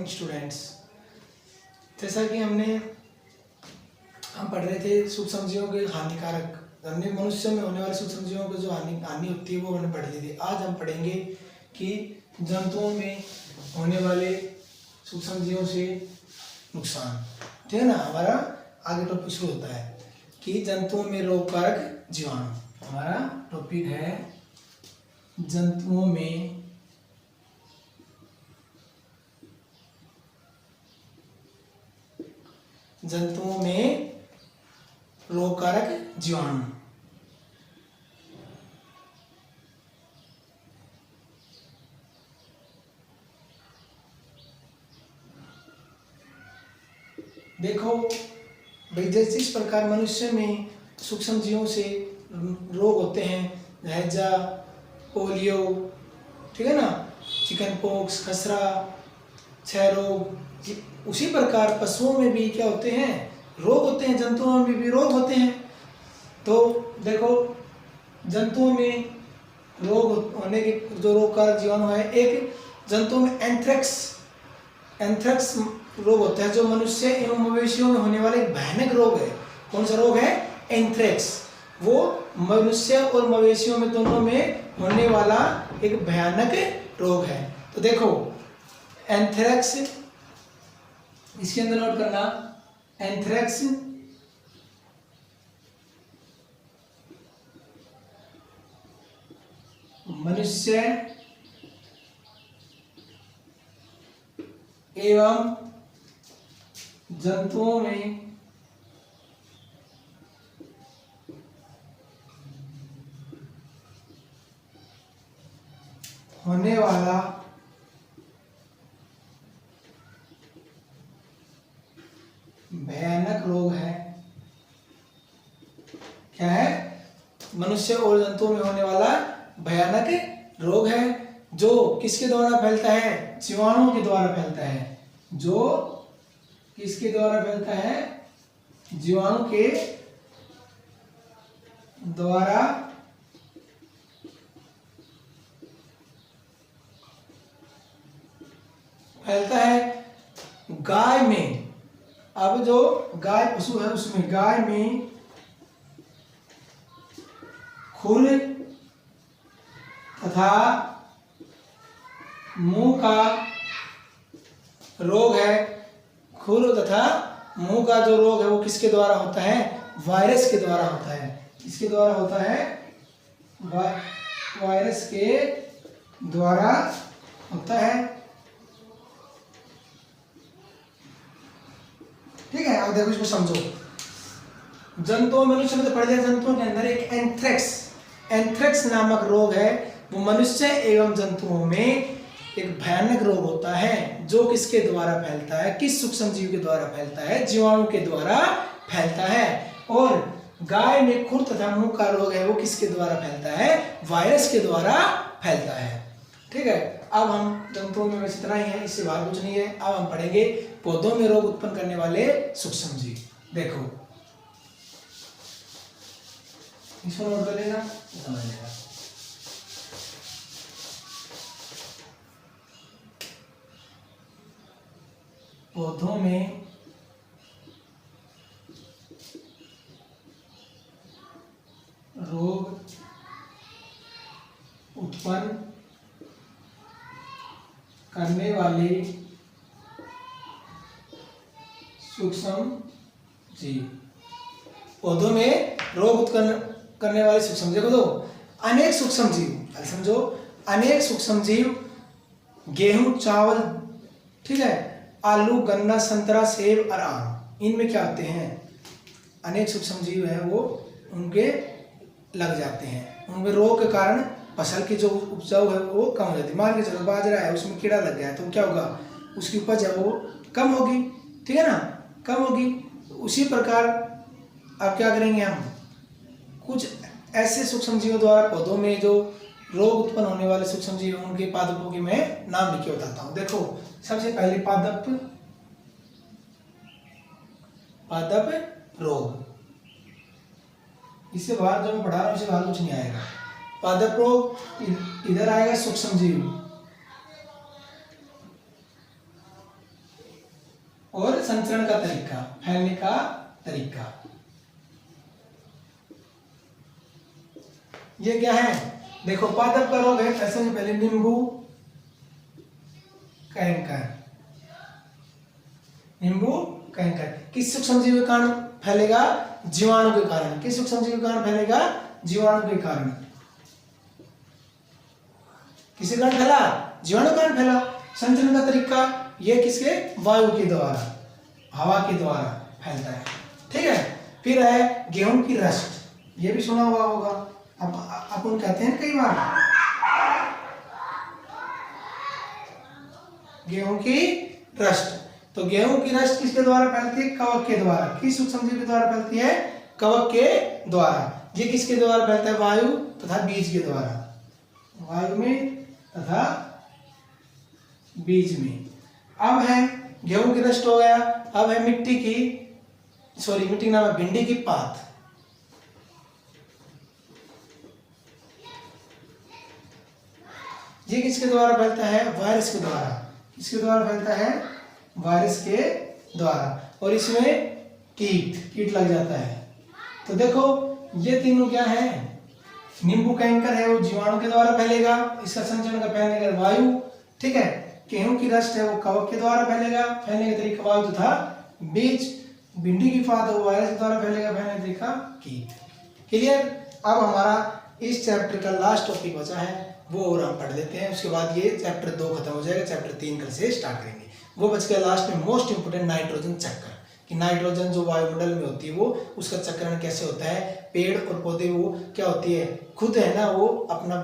Morning students. जैसा कि हम पढ़ रहे थे सूक्ष्म जीवों के हानिकारक, हमने मनुष्य में होने वाले सूक्ष्म जीवों को जो हानि होती है वो हमने पढ़ ली थी। आज हम पढ़ेंगे कि जंतुओं में होने वाले सूक्ष्म जीवों से नुकसान। ठीक है ना, हमारा आगे टॉपिक शुरू होता है कि जंतुओं में रोगकारक जीवाणु। हमारा टॉपिक है जंतुओं में रोगकारक जीवाणु। देखो भाई, जैसे इस प्रकार मनुष्य में सूक्ष्म जीवों से रोग होते हैं, हैजा, पोलियो, ठीक है ना, चिकन पॉक्स, खसरा, क्षय रोग, उसी प्रकार पशुओं में भी क्या होते हैं, रोग होते हैं। जंतुओं में भी रोग होते हैं। तो देखो, जंतुओं में रोग होने के जो रोगकारक जीवाणु है, एक जंतुओं में एंथ्रेक्स रोग होता है, जो मनुष्य एवं मवेशियों में होने वाला एक भयानक रोग है। कौन सा रोग है? एंथ्रेक्स। वो मनुष्य और मवेशियों में दोनों में होने वाला एक भयानक रोग है। तो देखो, एंथ्रेक्स, इसके अंदर नोट करना, एंथ्रेक्स मनुष्य एवं जंतुओं में होने वाला भयानक रोग है। क्या है? मनुष्य और जंतुओं में होने वाला भयानक रोग है, जो किसके द्वारा फैलता है? जीवाणुओं के द्वारा फैलता है। जो किसके द्वारा फैलता है? जीवाणु के द्वारा फैलता है। गाय में, अब जो गाय पशु है उसमें गाय में खुर तथा मुंह का रोग है। खुर तथा मुंह का जो रोग है वो किसके द्वारा होता है? वायरस के द्वारा होता है। किसके द्वारा होता है? वायरस के द्वारा होता है। ठीक है, अब देखो, इसको समझो। जंतुओं, मनुष्य में तो पड़ जाए, जंतुओं के अंदर एक एंथ्रेक्स नामक रोग है। वो मनुष्य एवं जंतुओं में एक भयानक रोग होता है, जो किसके द्वारा फैलता है? किस सूक्ष्म जीव के द्वारा फैलता है? जीवाणु के द्वारा फैलता है। और गाय में खुर तथा मुंह का रोग है, वो किसके द्वारा फैलता है? वायरस के द्वारा फैलता है। ठीक है, अब हम जंतुओं में बस इतना ही है, इससे बाहर कुछ नहीं है। अब हम पढ़ेंगे पौधों में रोग उत्पन्न करने वाले सूक्ष्म जीव। देखो, इसको नोट कर लेना, समझ लेना। पौधों में रोग उत्पन्न करने वाले सूक्ष्म जीव। पौधों में रोग उत्पन्न करने वाले सूक्ष्म जीव, तो अनेक सूक्ष्म जीव, समझो, अनेक सूक्ष्म जीव गेहूं, चावल, ठीक है, आलू, गन्ना, संतरा, सेब और आम, इनमें क्या होते हैं? अनेक सूक्ष्म जीव हैं, वो उनके लग जाते हैं। उनमें रोग के कारण फसल की जो उपजाऊ है वो कम हो जाती है। मान के चलो, बाजरा है, उसमें कीड़ा लग गया है, तो क्या होगा? उसकी उपज है वो कम होगी। ठीक है ना, कम होगी। उसी प्रकार अब क्या करेंगे हम? कुछ ऐसे सूक्ष्म जीवों द्वारा पौधों में जो रोग उत्पन्न होने वाले सूक्ष्म जीव, उनके पादपों के मैं नाम लिखे बताता हूं। देखो, सबसे पहले पादप रोग। इससे बाहर जो मैं पढ़ा रहा हूँ, इससे बाहर कुछ नहीं आएगा। पादप रोग, इधर आएगा सूक्ष्म जीव, और संचरण का तरीका, फैलने का तरीका। ये क्या है, देखो पादप का रोग है, सबसे पहले नींबू कैंकर। नींबू कैंकर किस सूक्ष्मजीव के कारण फैलेगा? जीवाणु के कारण। किस सूक्ष्मजीव के कारण फैलेगा? जीवाणु के कारण। किसके कारण फैला? जीवाणु के कारण फैला। संचरण का तरीका, ये किसके? वायु के द्वारा, हवा के द्वारा फैलता है। ठीक है। फिर है गेहूं की रस्ट, ये भी सुना हुआ होगा। अब अपन कहते हैं कई बार गेहूं की रस्ट। तो गेहूं की रस्ट किसके द्वारा फैलती है? कवक के द्वारा। किस सूक्ष्मजीव के द्वारा फैलती है? कवक के द्वारा। ये किसके द्वारा फैलता है? वायु तथा बीज के द्वारा। वायु में तथा बीज में। अब है गेहूं की रस्ट हो गया। अब है मिट्टी का नाम है भिंडी की पात। ये किसके द्वारा फैलता है? वायरस के द्वारा। किसके द्वारा फैलता है? वायरस के द्वारा। और इसमें कीट लग जाता है। तो देखो ये तीनों क्या है? नींबू कैंकर है, वो जीवाणु के द्वारा फैलेगा, इसका संचरण का फैलने का वायु। ठीक है। गेहूं की रस्ट है, वो कवक के द्वारा फैलेगा, फैलने का तरीका वायु तथा बीज। भिंडी की पात है, वो वायरस के द्वारा फैलेगा, फैलने का तरीका कीट। क्लियर। अब हमारा इस चैप्टर का लास्ट टॉपिक बचा है, वो और हम पढ़ लेते हैं। उसके बाद ये चैप्टर 2 खत्म हो जाएगा, चैप्टर 3 कल से स्टार्ट करेंगे। वो बच गया लास्ट में मोस्ट इंपोर्टेंट, नाइट्रोजन चक्कर। कि नाइट्रोजन जो वायुमंडल में होती है, वो उसका चक्रण कैसे होता है। पेड़ और पौधे वो क्या होती है, खुद है ना, वो अपना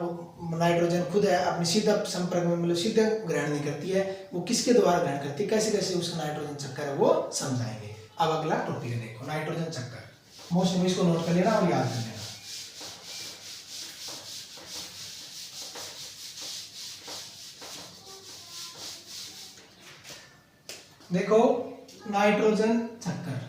नाइट्रोजन खुद है अपने सीधा संपर्क में, मतलब सीधे ग्रहण नहीं करती है, वो किसके द्वारा ग्रहण करती है, कैसे कैसे उसका नाइट्रोजन चक्कर है, वो समझाएंगे। अब अगला टॉपिक है, देखो नाइट्रोजन चक्कर। मोस्ट इसको नोट कर लेना और याद कर लेना। देखो नाइट्रोजन चक्कर।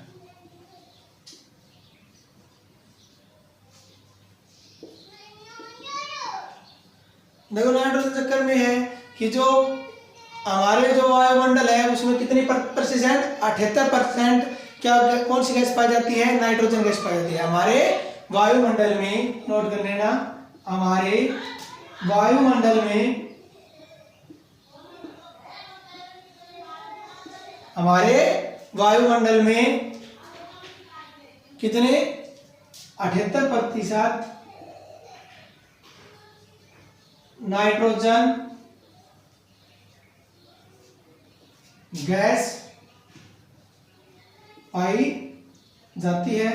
देखो नाइट्रोजन चक्कर में है कि जो हमारे जो वायुमंडल है उसमें कितनी प्रतिशत? 78% क्या कौन सी गैस पाई जाती है? नाइट्रोजन गैस पाई जाती है हमारे वायुमंडल में। नोट कर लेना, हमारे वायुमंडल में, हमारे वायुमंडल में कितने? 78% नाइट्रोजन गैस पाई जाती है।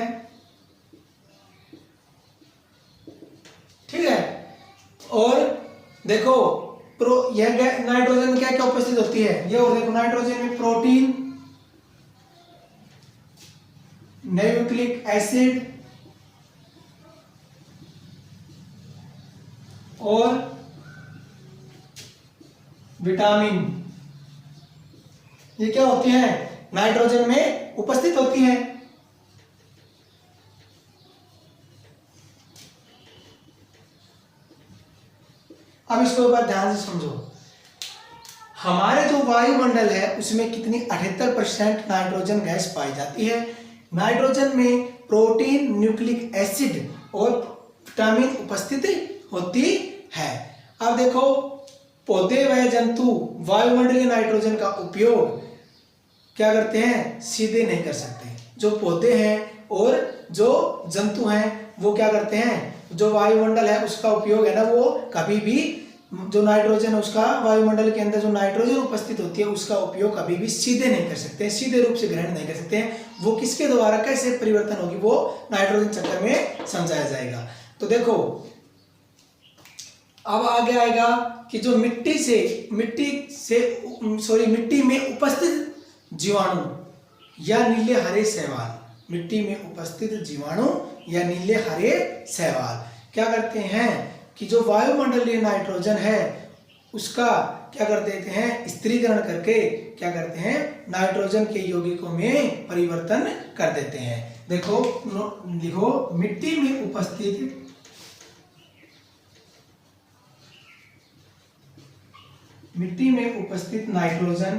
ठीक है। और देखो यह नाइट्रोजन में क्या क्या उपस्थित होती है, ये और देखो नाइट्रोजन में प्रोटीन, न्यूक्लिक एसिड और विटामिन, ये क्या होती है? नाइट्रोजन में उपस्थित होती है। अब इसको एक बार ध्यान से समझो। हमारे जो वायुमंडल है उसमें कितनी? 78% नाइट्रोजन गैस पाई जाती है। नाइट्रोजन में प्रोटीन, न्यूक्लिक एसिड और विटामिन उपस्थित होती है। अब देखो पौधे व जंतु वायुमंडलीय नाइट्रोजन का उपयोग क्या करते हैं? सीधे नहीं कर सकते। जो पौधे हैं और जो जंतु हैं वो क्या करते हैं? जो वायुमंडल है उसका उपयोग है ना, वो कभी भी जो नाइट्रोजन है उसका वायुमंडल के अंदर जो नाइट्रोजन उपस्थित होती है उसका उपयोग कभी भी सीधे नहीं कर सकते, सीधे रूप से ग्रहण नहीं कर सकते हैं। वो किसके द्वारा कैसे परिवर्तन होगी, वो नाइट्रोजन चक्कर में समझाया जाएगा। तो देखो अब आगे आएगा कि जो मिट्टी में उपस्थित जीवाणु या नीले हरे शैवाल, मिट्टी में उपस्थित जीवाणु या नीले हरे शैवाल क्या करते हैं कि जो वायुमंडलीय नाइट्रोजन है उसका क्या कर देते हैं? स्त्रीकरण करके क्या करते हैं? नाइट्रोजन के यौगिकों में परिवर्तन कर देते हैं। देखो लिखो मिट्टी में उपस्थित नाइट्रोजन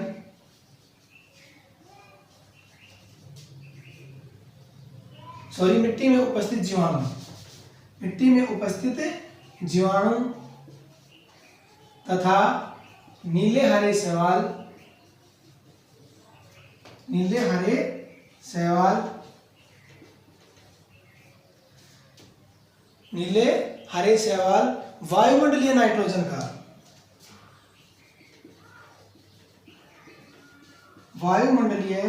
सॉरी, मिट्टी में उपस्थित जीवाणु, मिट्टी में उपस्थित जीवाणु तथा नीले हरे शैवाल, नीले हरे शैवाल, नीले हरे शैवाल वायुमंडलीय नाइट्रोजन का, वायुमंडलीय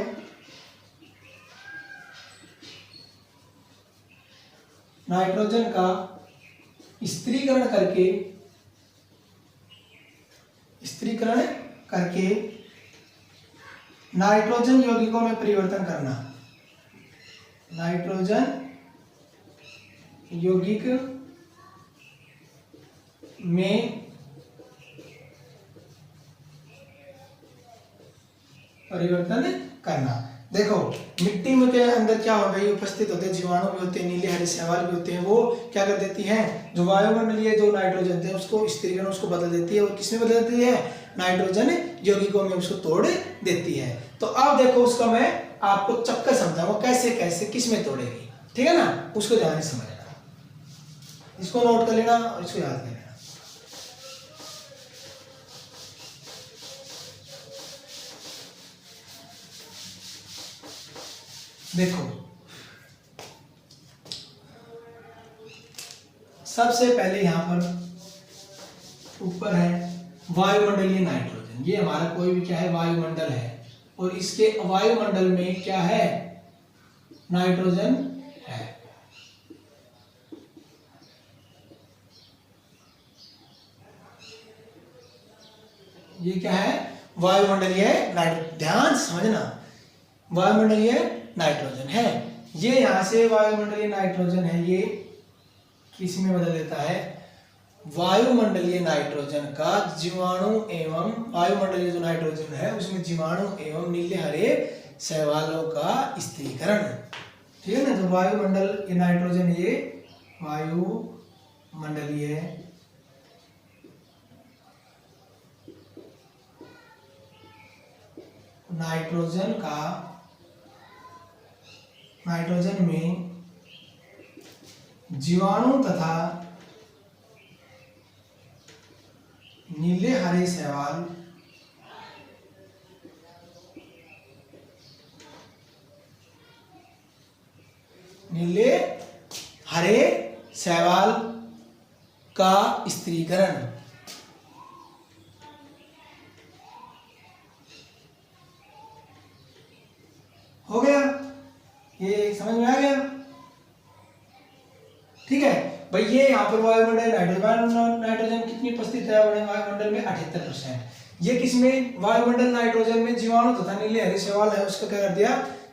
नाइट्रोजन का स्त्रीकरण करके नाइट्रोजन यौगिकों में परिवर्तन करना, नाइट्रोजन यौगिक में परिवर्तन करना। देखो मिट्टी में के अंदर क्या हो गई, उपस्थित होते जीवाणु भी होते हैं, नीले हरे शैवाल भी होते हैं, वो क्या कर देती हैं, जो वायुमंडलीय जो नाइट्रोजन थे उसको स्त्रीकरण, उसको बदल देती है, और किसमें बदल देती है, नाइट्रोजन यौगिकों में उसको तोड़ देती है। तो अब देखो उसका मैं आपको चक्कर समझाऊंगा कैसे कैसे किस में तोड़ेगी, ठीक है ना, उसको ध्यान से समझना, इसको नोट कर लेना और इसको याद कर लेना। देखो सबसे पहले यहां पर ऊपर है वायुमंडलीय नाइट्रोजन, ये हमारा कोई भी क्या है, वायुमंडल है, और इसके वायुमंडल में क्या है, नाइट्रोजन है। ये क्या है, वायुमंडलीय नाइट्रोजन, ध्यान समझना, वायुमंडलीय नाइट्रोजन है। ये यहां से वायुमंडलीय नाइट्रोजन है, ये किस में बदल देता है, वायुमंडलीय नाइट्रोजन का जीवाणु एवं वायुमंडलीय जो नाइट्रोजन है उसमें जीवाणु एवं नीले हरे शैवालों का स्त्रीकरण, ठीक है ना। जो वायुमंडल ये नाइट्रोजन, ये वायुमंडलीय नाइट्रोजन का, नाइट्रोजन में जीवाणु तथा नीले हरे शैवाल, नीले हरे शैवाल का स्त्रीकरण, हो गया। ये समझ में आ गया, ठीक है भाई। ये यहाँ पर वायुमंडल नाइट्रोजन कितनी उपस्थित है वायुमंडल में, 78%। ये किसमें, वायुमंडल नाइट्रोजन में जीवाणु तथा नीले हरे शैवाल है उसका क्या कर दिया,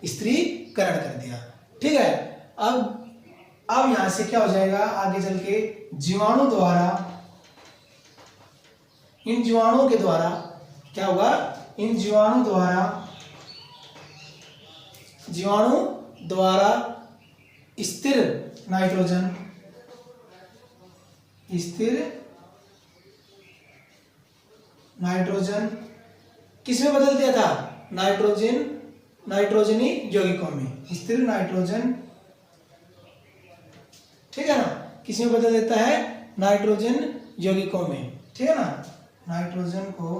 स्त्रीकरण कर दिया, ठीक है। अब यहां से क्या हो जाएगा, आगे चल के जीवाणु द्वारा, इन जीवाणुओं के द्वारा क्या होगा, इन जीवाणु द्वारा स्थिर नाइट्रोजन, स्थिर नाइट्रोजन किस में बदल दिया था, नाइट्रोजनी यौगिकों में, स्थिर नाइट्रोजन, ठीक है ना, किस में बदल देता है, नाइट्रोजन यौगिकों में, ठीक है ना। नाइट्रोजन को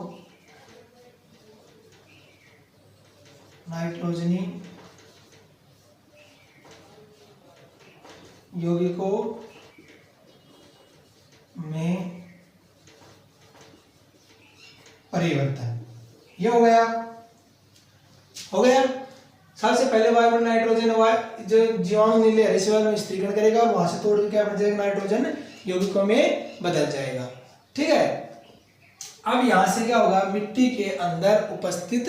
नाइट्रोजनी यौगिकों में परिवर्तन, ये हो गया। सबसे पहले वायुमंडल नाइट्रोजन जो जीवाणु नीले हरे शैवाल में स्त्रीकरण करेगा, वहां से तोड़ के क्या बन जाएगा, नाइट्रोजन यौगिकों में बदल जाएगा, ठीक है। अब यहां से क्या होगा, मिट्टी के अंदर उपस्थित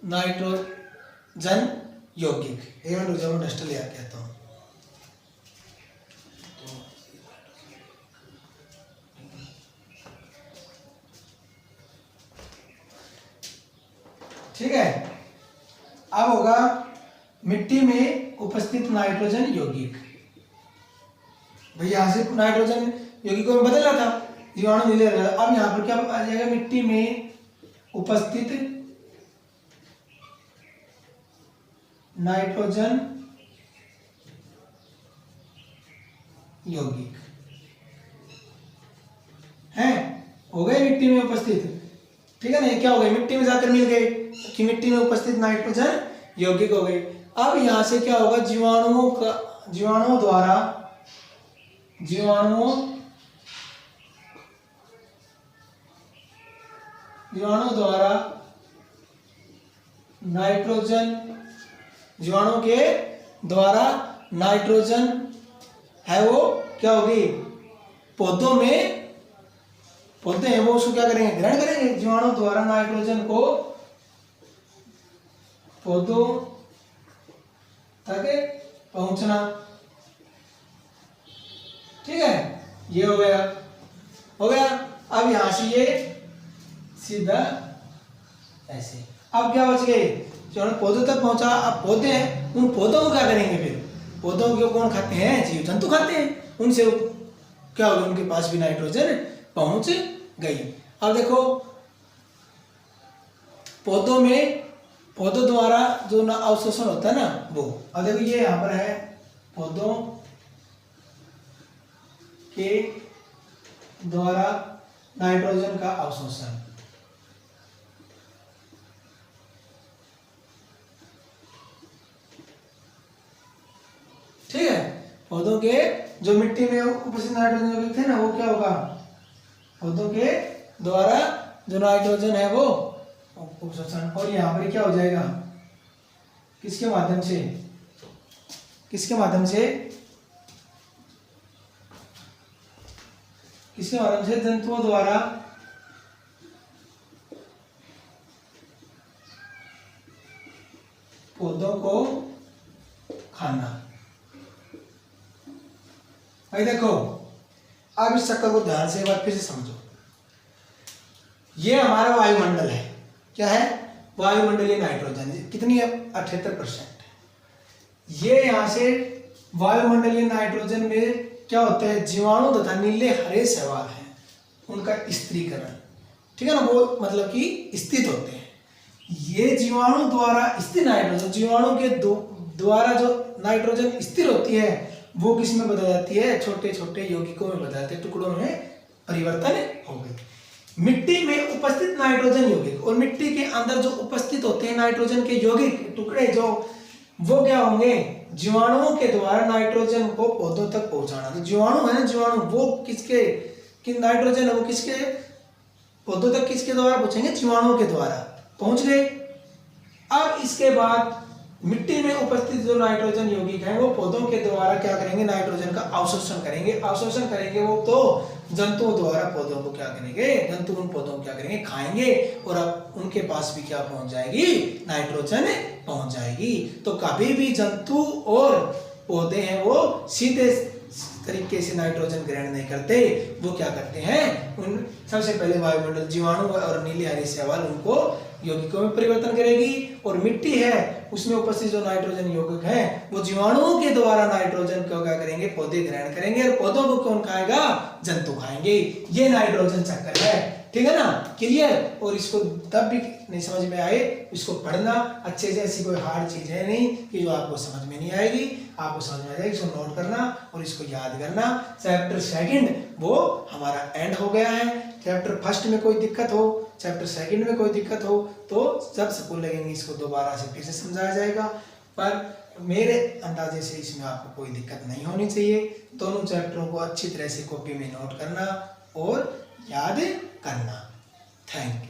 नाइट्रोजन यौगिक, डस्टर ले कहता हूं, ठीक है। अब होगा मिट्टी में उपस्थित नाइट्रोजन यौगिक, भाई यहां से नाइट्रोजन यौगिकों में बदला था, जीवाणु नीले रहे, अब यहां पर क्या आ जाएगा, मिट्टी में उपस्थित नाइट्रोजन यौगिक हैं, हो गए मिट्टी में उपस्थित। ठीक है ना, ये क्या हो गए, मिट्टी में जाकर मिल गए कि मिट्टी में उपस्थित नाइट्रोजन यौगिक हो गए। अब यहां से क्या होगा, जीवाणुओं द्वारा जीवाणु के द्वारा नाइट्रोजन है वो क्या होगी, पौधे हैं वो उसको क्या करेंगे, ग्रहण करेंगे। जीवाणु द्वारा नाइट्रोजन को पौधों तक पहुंचना। ठीक है, ये हो गया। अब यहां से ये सीधा ऐसे, अब क्या बच गए, जो पौधों तक पहुंचा। अब पौधे हैं, उन पौधों को क्या करेंगे, फिर पौधों को कौन खाते हैं, जीव जंतु खाते हैं। उनसे क्या होगा, उनके पास भी नाइट्रोजन पहुंच गई। अब देखो पौधों द्वारा जो ना अवशोषण होता है ना वो, अब देखो ये यहां पर है पौधों के द्वारा नाइट्रोजन का अवशोषण। ठीक है, पौधों के जो मिट्टी में उपस्थित नाइट्रोजन यौगिक थे ना, वो क्या होगा, पौधों के द्वारा जो नाइट्रोजन है वो अवशोषण। और यहाँ पर क्या हो जाएगा, किसके माध्यम से जंतुओं द्वारा पौधों को खाना। भाई देखो, अब इस चक्कर को ध्यान से एक बार फिर से समझो। ये हमारा वायुमंडल है, क्या है, वायुमंडलीय नाइट्रोजन कितनी है, 78%। ये यहां से वायुमंडलीय नाइट्रोजन में क्या होता है, जीवाणु तथा नीले हरे शैवाल हैं, उनका स्त्रीकरण। ठीक है ना, वो मतलब कि स्थित होते हैं। ये जीवाणु द्वारा स्थिर नाइट्रोजन, जीवाणु के द्वारा जो नाइट्रोजन स्थिर होती है वो किस में बदल जाती है, छोटे छोटे यौगिकों में बदल जाते हैं, टुकड़ों में परिवर्तन हो गई। मिट्टी में उपस्थित नाइट्रोजन यौगिक और मिट्टी के अंदर जो उपस्थित होते हैं नाइट्रोजन के यौगिक टुकड़े, जो वो क्या होंगे, जीवाणुओं के द्वारा नाइट्रोजन को पौधों तक पहुंचाना। तो जीवाणु है ना, जीवाणु वो किसके नाइट्रोजन है वो किसके पौधों तक किसके द्वारा पहुंचेंगे, जीवाणुओं के द्वारा पहुंच गए। अब इसके बाद मिट्टी में उपस्थित जो नाइट्रोजन यौगिक है वो पौधों के द्वारा क्या करेंगे, नाइट्रोजन का अवशोषण करेंगे। वो तो जंतुओं द्वारा पौधों को क्या करेंगे, जंतु उन पौधों को क्या करेंगे, खाएंगे, और अब उनके पास भी क्या पहुंच जाएगी, नाइट्रोजन पहुंच जाएगी। तो कभी भी जंतु और पौधे हैं वो सीधे तरीके से नाइट्रोजन ग्रहण नहीं करते, वो क्या करते हैं, उन सबसे पहले वायुमंडल जीवाणु और नीले हरे शैवाल उनको यौगिकों में परिवर्तन करेगी। और मिट्टी है उसमें उपस्थित जो नाइट्रोजन यौगिक है वो जीवाणुओं के द्वारा नाइट्रोजन को क्या करेंगे, पौधे ग्रहण करेंगे, और पौधों को कौन खाएगा, जंतु खाएंगे। ये नाइट्रोजन चक्कर है। ठीक है ना, क्लियर। और इसको तब भी नहीं समझ में आए, इसको पढ़ना अच्छे से, ऐसी कोई हार्ड चीज है नहीं कि जो आपको समझ में नहीं आएगी, आपको समझ में आ जाएगी। इसको नोट करना और इसको याद करना। चैप्टर 2 वो हमारा एंड हो गया है। चैप्टर 1 में कोई दिक्कत हो, चैप्टर 2 में कोई दिक्कत हो तो जब स्कूल लगेंगे इसको दोबारा से फिर से समझाया जाएगा। पर मेरे अंदाजे से इसमें आपको कोई दिक्कत नहीं होनी चाहिए। दोनों चैप्टरों को अच्छी तरह से कॉपी में नोट करना और याद करना। Thank you.